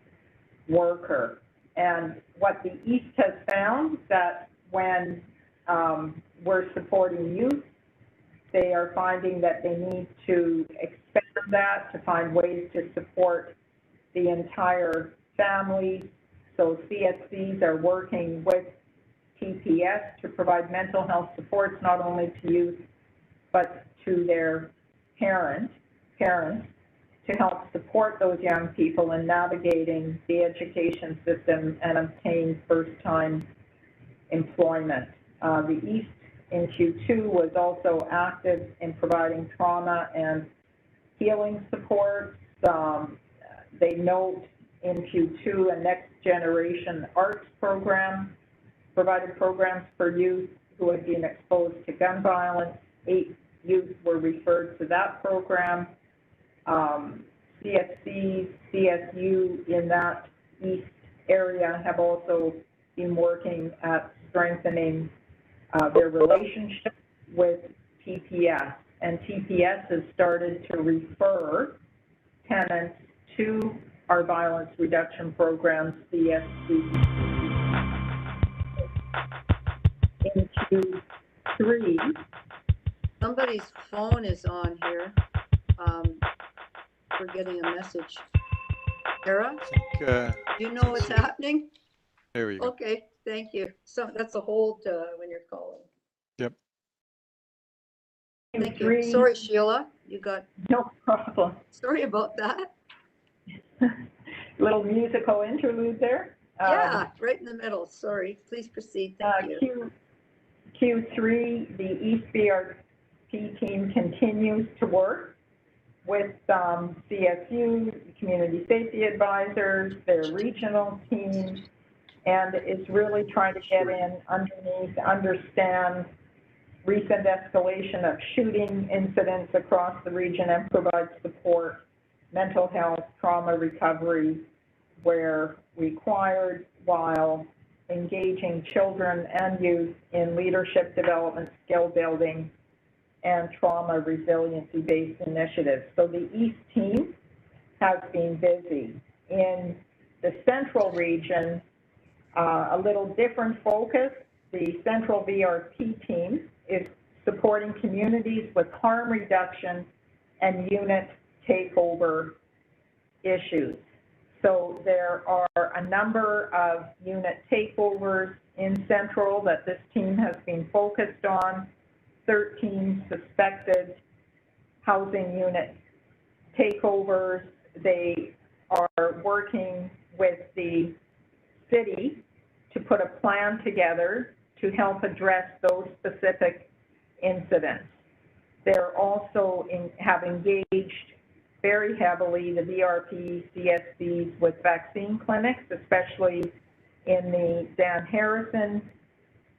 worker. And what the East has found, that when we're supporting youth, they are finding that they need to expand that to find ways to support the entire family. So CSCs are working with TPS to provide mental health supports not only to youth but to their parents to help support those young people in navigating the education system and obtain first-time employment. The East in Q2 was also active in providing trauma and healing support. They note in Q2 a next generation arts program, provided programs for youth who had been exposed to gun violence. 8 youth were referred to that program. CSC, CSU in that East area have also been working at strengthening their relationship with TPS, and TPS has started to refer tenants to our violence reduction program, CSC. In Q3, Somebody's phone is on here. we're getting a message. Sarah, Uh, do you know what's happening? there we go. Okay, thank you. So that's a hold when you're calling. Yep. Thank you. Q3, Sorry, Sheila, you got, no problem. sorry about that. Little musical interlude there. Yeah, right in the middle. Sorry. Please proceed. Thank you. Q3, the East BRP team continues to work with CSU, community safety advisors, their regional team, and is really trying to get in underneath, understand recent escalation of shooting incidents across the region and provide support, mental health, trauma recovery where required, while engaging children and youth in leadership development, skill building, and trauma resiliency-based initiatives. So the East team has been busy. In the Central region, a little different focus. The Central VRP team is supporting communities with harm reduction and unit takeover issues. So there are a number of unit takeovers in Central that this team has been focused on, 13 suspected housing unit takeovers. They are working with the city to put a plan together to help address those specific incidents. They're also have engaged very heavily the VRP CSCs with vaccine clinics, especially in the Dan Harrison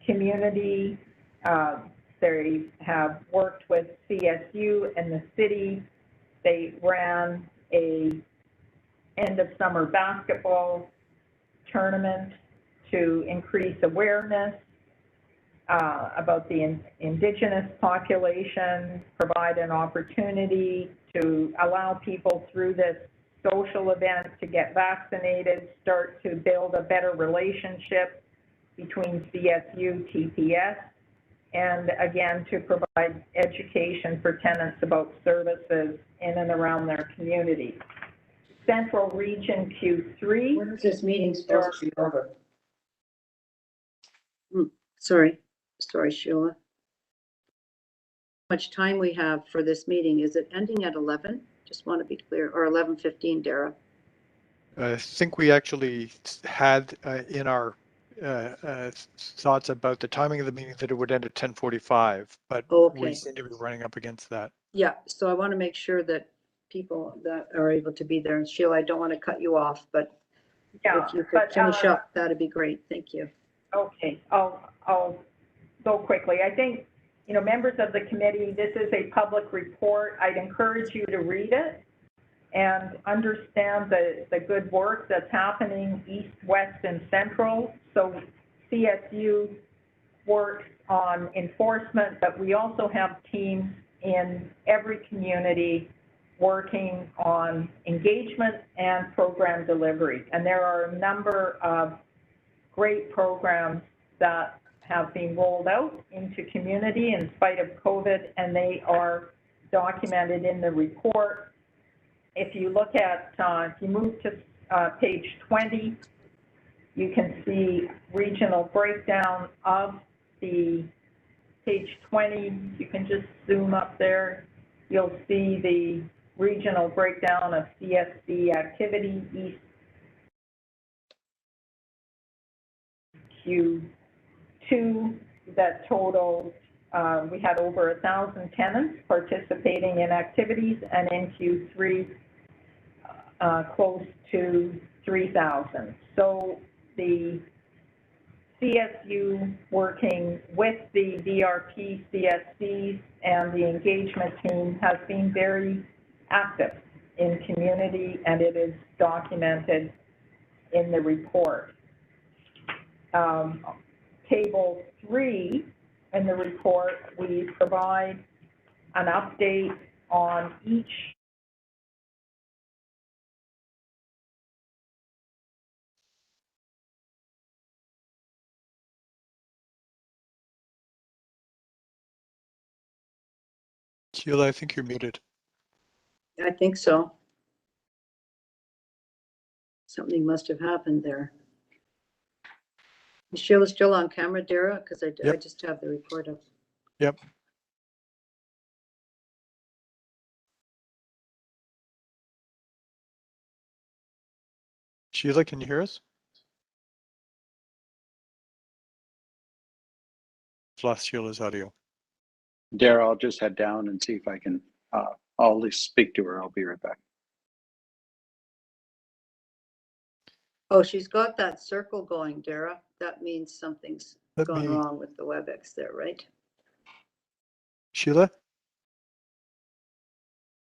community. They have worked with CSU and the city. They ran a end of summer basketball tournament to increase awareness about the Indigenous population, provide an opportunity to allow people through this social event to get vaccinated, start to build a better relationship between CSU, TPS, and again, to provide education for tenants about services in and around their community. Central Region Q3. When is this meeting supposed to be over? Sorry, Sheila. How much time we have for this meeting? Is it ending at 11? Just want to be clear, or 11:15, Dara? I think we actually had in our thoughts about the timing of the meeting that it would end at 10:45, but Okay. we seem to be running up against that. Yeah, so I want to make sure that people that are able to be there, and Sheila, I don't want to cut you off, but Yeah, if you could finish up, that'd be great. Thank you. Okay, I'll go quickly. I think, you know, members of the committee, this is a public report. I'd encourage you to read it and understand the good work that's happening east, west, and central. So CSU works on enforcement, but we also have teams in every community working on engagement and program delivery. And there are a number of great programs that have been rolled out into community in spite of COVID, and they are documented in the report. If you look at, if you move to page 20, you can see regional breakdown of the page 20. You can just zoom up there. You'll see the regional breakdown of CSC activity, East Q2, that totaled, we had over 1,000 tenants participating in activities, and in Q3, close to 3,000. So the CSU working with the VRP CSCs and the engagement team has been very active in community, and it is documented in the report. Table 3 in the report, we provide an update on each Sheila, I think you're muted. I think so. Something must have happened there. Is Sheila still on camera, Dara? Because I Yep. just have the report up. Yep. Sheila, can you hear us? Lost Sheila's audio. Dara, I'll just head down and see if I can, I'll at least speak to her. I'll be right back. Oh, she's got that circle going, Dara. That means something's Let gone me- wrong with the WebEx there, right? Sheila?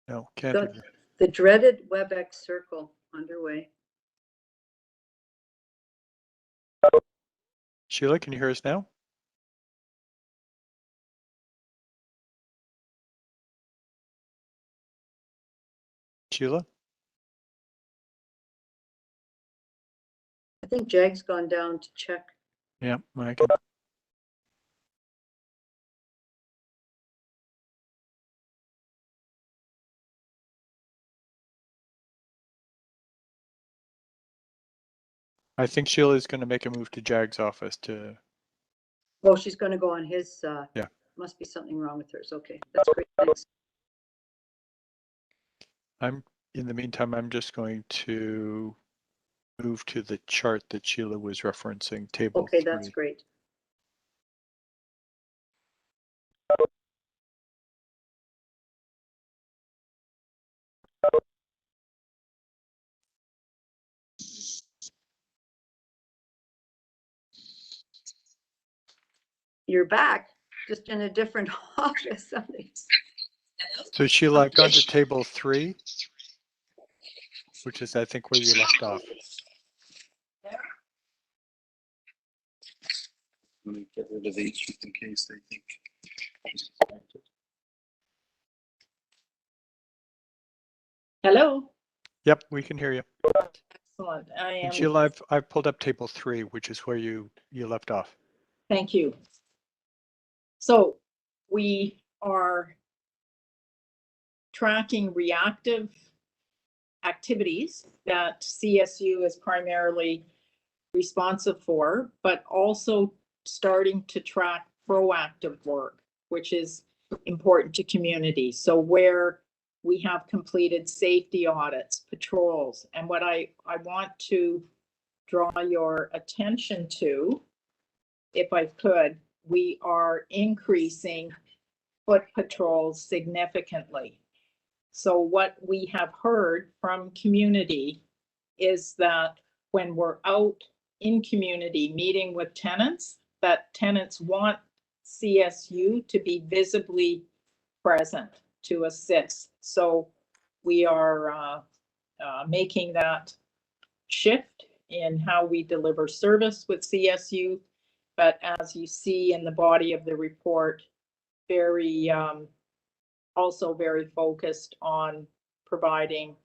No, can't Got hear. the dreaded WebEx circle underway. Sheila, can you hear us now? Sheila? I think Jag's gone down to check. Yeah, I can. I think Sheila is going to make a move to Jag's office to. Oh, she's going to go on his. Yeah. Must be something wrong with hers. Okay, that's great. Thanks. In the meantime, I'm just going to move to the chart that Sheila was referencing, table Okay, 3. that's great. You're back, just in a different office. So Sheila, I've gone to table 3, which is, I think, where you left off. Let me get rid of these just in case they think. Hello. Yep, we can hear you. Excellent. I And am. Sheila, I've pulled up table 3, which is where you left off. Thank you. So we are tracking reactive activities that CSU is primarily responsive for, but also starting to track proactive work, which is important to community. So where we have completed safety audits, patrols, and what I want to draw your attention to, if I could, we are increasing foot patrols significantly. So what we have heard from community is that when we're out in community meeting with tenants, that tenants want CSU to be visibly present to assist. So we are making that shift in how we deliver service with CSU. But as you see in the body of the report, very also very focused on providing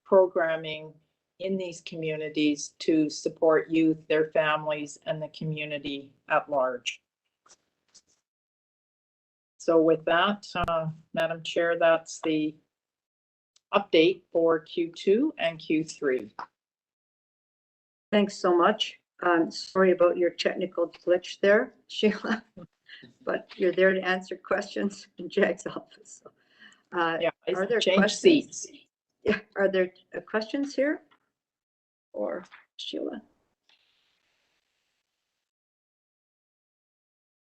programming in these communities to support youth, their families, and the community at large. So with that, Madam Chair, that's the update for Q2 and Q3. Thanks so much. Sorry about your technical glitch there, Sheila, but you're there to answer questions in Jag's office. So, Yeah, are there change questions? seats. Yeah, are there questions here? Or Sheila?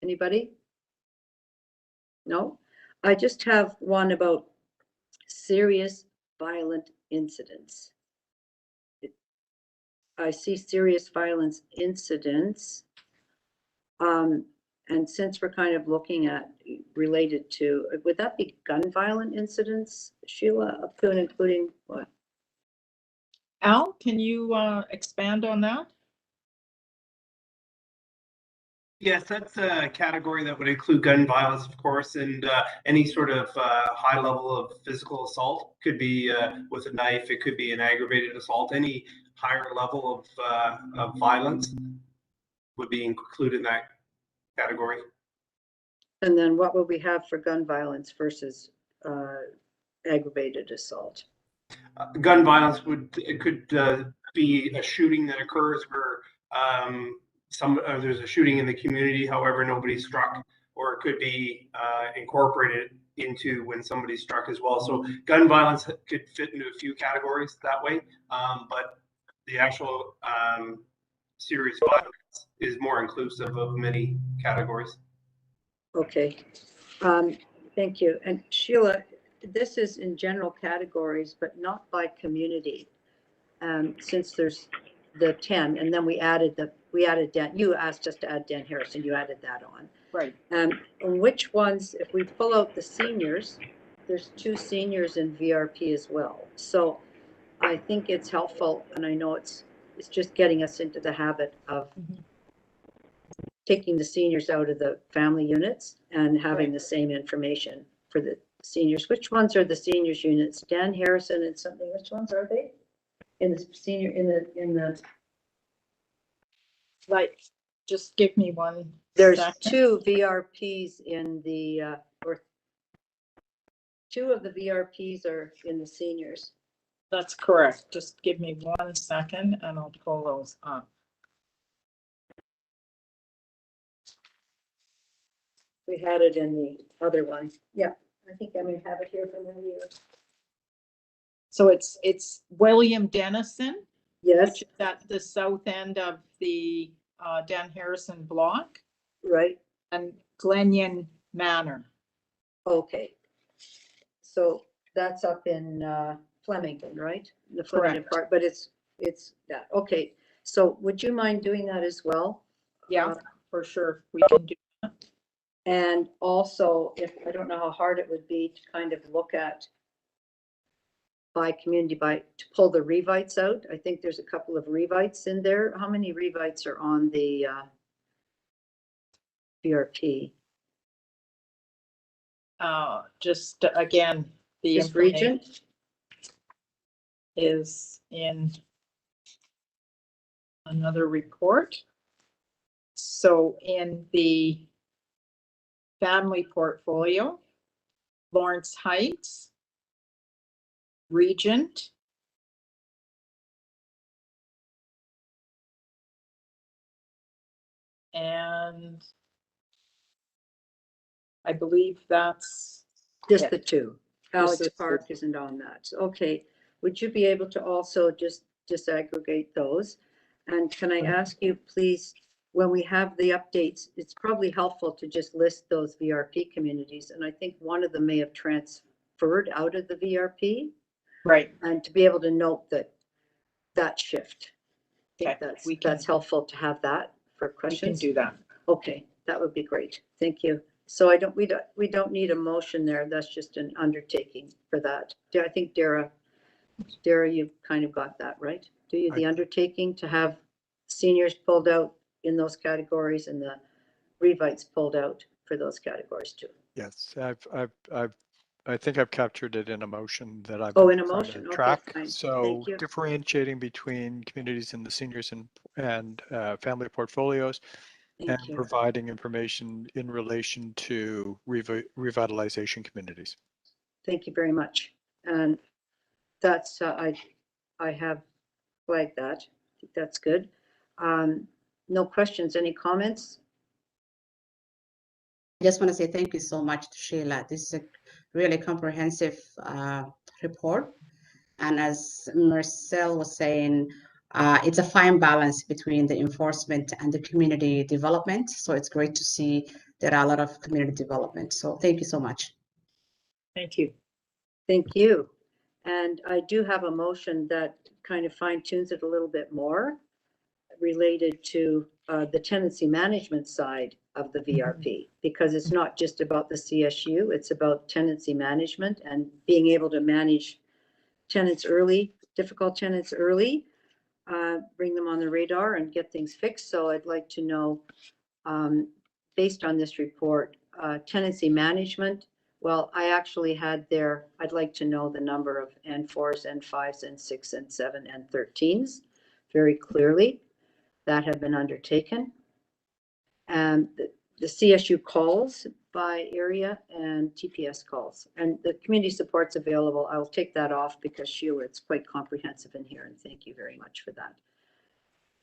Anybody? No? I just have one about serious violent incidents. I see serious violence incidents. And since we're kind of looking at related to, would that be gun violent incidents, Sheila, up to and including what? Al, can you expand on that? Yes, that's a category that would include gun violence, of course, and any sort of high level of physical assault. Could be with a knife, it could be an aggravated assault. Any higher level of violence would be included in that category. And then what would we have for gun violence versus aggravated assault? Gun violence could be a shooting that occurs where there's a shooting in the community, however, nobody's struck, or it could be incorporated into when somebody's struck as well. So gun violence could fit into a few categories that way, but the actual serious violence is more inclusive of many categories. Okay, thank you. And Sheila, this is in general categories, but not by community. Since there's the 10, and then we added Dan, you asked us to add Dan Harrison, you added that on. Right. And which ones, if we pull out the seniors, there's 2 seniors in VRP as well. So I think it's helpful, and I know it's just getting us into the habit of taking the seniors out of the family units and having the same information for the seniors. Which ones are the seniors units? Dan Harrison and something, which ones are they? In the senior, in the. Like, just give me one. There's second. 2 VRPs in the, or 2 of the VRPs are in the seniors. That's correct. Just give me 1 second and I'll pull those up. We had it in the other one. Yeah, I think I may have it here from earlier. So it's William Dennison, Yes, which is at the south end of the Dan Harrison block, right. and Glenyon Manor. Okay. So that's up in Flemington, right? The Flemington Correct. part, but it's that. Okay. So would you mind doing that as well? Yeah, for sure. We can do that. And also, if I don't know how hard it would be to kind of look at by community, to pull the revites out. I think there's a couple of revites in there. How many revites are on the VRP? Just again, the Just information Regent? is in another report. So in the family portfolio, Lawrence Heights, Regent, and I believe that's Just it. the 2. Alex Park isn't on that. Okay. Would you be able to also just disaggregate those? And can I ask you, please, when we have the updates, it's probably helpful to just list those VRP communities. And I think one of them may have transferred out of the VRP. Right. And to be able to note that shift. I think Okay, that's helpful to have that for We can questions. do that. Okay, that would be great. Thank you. So we don't need a motion there. That's just an undertaking for that. I think Dara, you've kind of got that, right? Do you, the undertaking to have seniors pulled out in those categories and the revites pulled out for those categories too? Yes, I think I've captured it in a motion that I've Oh, been in a trying motion. to Okay, track. fine. So Thank you. differentiating between communities in the seniors and family portfolios, and Thank you. providing information in relation to revitalization communities. Thank you very much. And that's, I have flagged that. I think that's good. No questions, any comments? I just want to say thank you so much to Sheila. This is a really comprehensive report. And as Marcel was saying, it's a fine balance between the enforcement and the community development. So it's great to see there are a lot of community development. So thank you so much. Thank you. Thank you. And I do have a motion that kind of fine tunes it a little bit more related to the tenancy management side of the VRP, because it's not just about the CSU, it's about tenancy management and being able to manage tenants early, difficult tenants early, bring them on the radar and get things fixed. So I'd like to know, based on this report, tenancy management. Well, I actually had there, I'd like to know the number of N4s, N5s, N6, N7, and 13s very clearly that have been undertaken. And the CSU calls by area and TPS calls. And the community support's available. I'll take that off because Sheila, it's quite comprehensive in here, and thank you very much for that.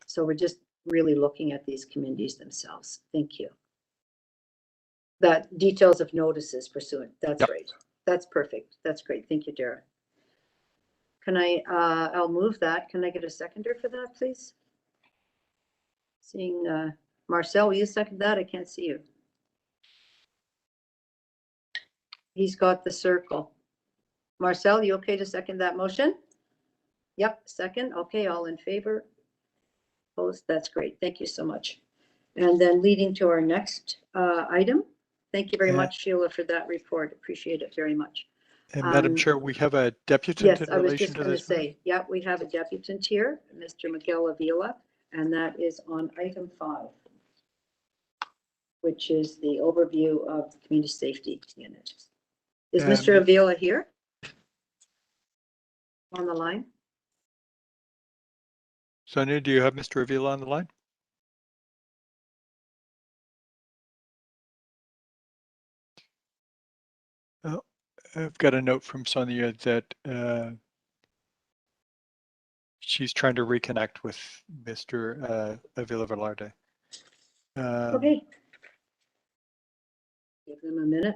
So we're just really looking at these communities themselves. Thank you. That details of notices pursuant. That's Yep. right. That's perfect. That's great. Thank you, Dara. Can I'll move that. Can I get a seconder for that, please? Seeing, Marcel, will you second that? I can't see you. He's got the circle. Marcel, you okay to second that motion? Yep, second. Okay, all in favor? Opposed? That's great. Thank you so much. And then leading to our next item. Thank you very much, Sheila, for that report. Appreciate it very much. And Madam Chair, we have a deputant Yes, in I was relation just to going to this. say, yeah, we have a deputant here, Mr. Miguel Avila, and that is on item 5, which is the overview of the community safety unit. Is Mr. Avila here on the line? Sonia, do you have Mr. Avila on the line? Oh, I've got a note from Sonia that she's trying to reconnect with Mr. Avila Velarde. Okay. Give them a minute.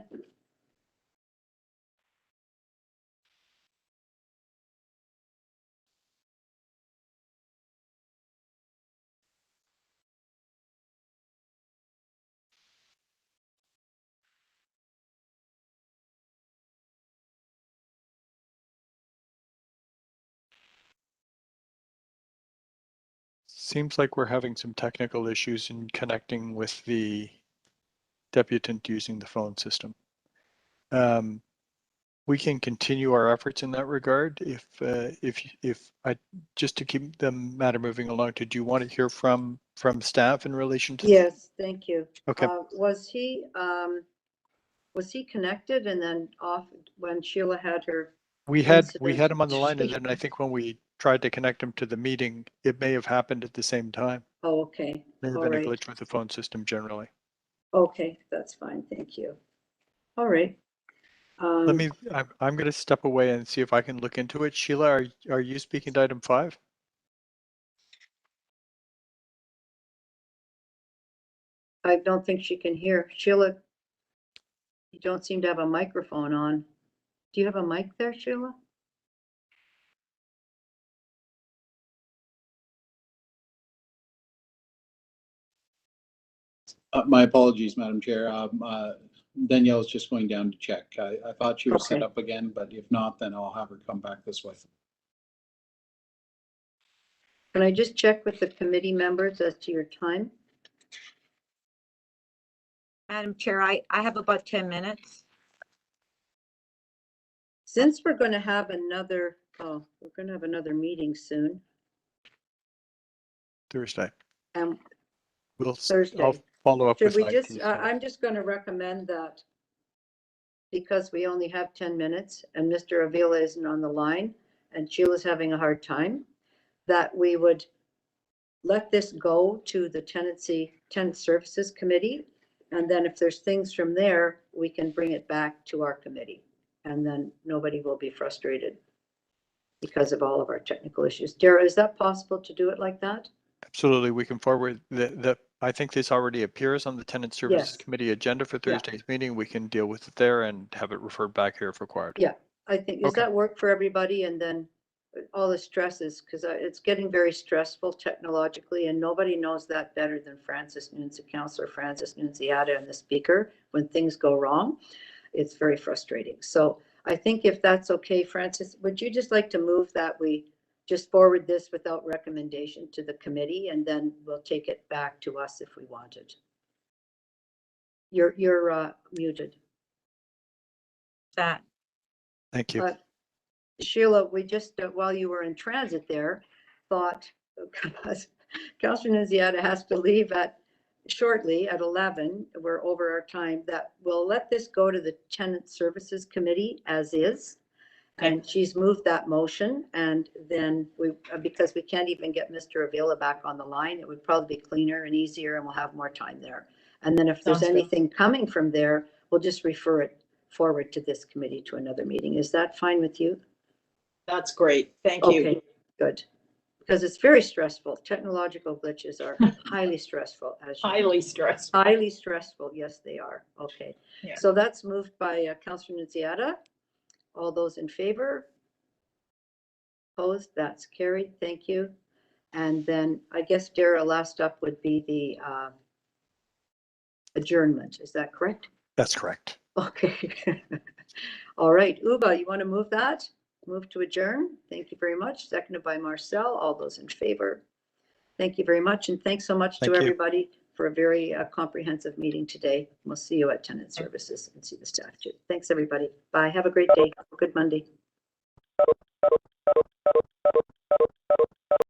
Seems like we're having some technical issues in connecting with the deputant using the phone system. We can continue our efforts in that regard if I just to keep the matter moving along. Did you want to hear from staff in relation to? Yes, thank you. Okay. Was he connected and then off when Sheila had her? We had incident? him on the line, and then I think when we tried to connect him to the meeting, it may have happened at the same time. Oh, okay. May have All been a right. glitch with the phone system generally. Okay, that's fine. Thank you. All right. I'm going to step away and see if I can look into it. Sheila, are you speaking to item 5? I don't think she can hear. Sheila, you don't seem to have a microphone on. Do you have a mic there, Sheila? My apologies, Madam Chair. Danielle's just going down to check. I thought she was set Okay. up again, but if not, then I'll have her come back this way. Can I just check with the committee members as to your time? Madam Chair, I have about 10 minutes. Since we're going to have another, we're going to have another meeting soon. Thursday. I'll Thursday. Follow up Should with we just, IT. I'm just going to recommend that because we only have 10 minutes and Mr. Avila isn't on the line and Sheila's having a hard time, that we would let this go to the Tenant Services Committee. And then if there's things from there, we can bring it back to our committee. And then nobody will be frustrated because of all of our technical issues. Dara, is that possible to do it like that? Absolutely, we can forward I think this already appears on the Tenant Services Yes. Committee agenda for Yeah. Thursday's meeting. We can deal with it there and have it referred back here if required. Yeah, I think, does Okay. that work for everybody? And then all the stresses, because it's getting very stressful technologically, and nobody knows that better than Councillor Francis Nunziata and the speaker. When things go wrong, it's very frustrating. So I think if that's okay, Francis, would you just like to move that we just forward this without recommendation to the committee, and then we'll take it back to us if we wanted. You're muted. That. Thank you. Sheila, we just, while you were in transit there, thought, Councillor Nunziata has to leave shortly at 11. We're over our time. That we'll let this go to the Tenant Services Committee as is. Okay. And she's moved that motion, and then because we can't even get Mr. Avila back on the line, it would probably be cleaner and easier and we'll have more time there. And then if there's Sounds good. anything coming from there, we'll just refer it forward to this committee to another meeting. Is that fine with you? That's great. Thank you. Okay, good. Because it's very stressful. Technological glitches are highly stressful, as you know. Highly stressed. Highly stressful, yes, they are. Okay. Yeah. So that's moved by Councillor Nunziata. All those in favor? Opposed? That's carried. Thank you. And then I guess, Dara, last up would be the adjournment. Is that correct? That's correct. Okay. All right. Uba, you want to move that? Move to adjourn. Thank you very much. Seconded by Marcel. All those in favor? Thank you very much. And thanks so much to Thank you. everybody for a very comprehensive meeting today. We'll see you at Tenant Services and see the staff too. Thanks, everybody. Bye. Have a great day. Have a good Monday.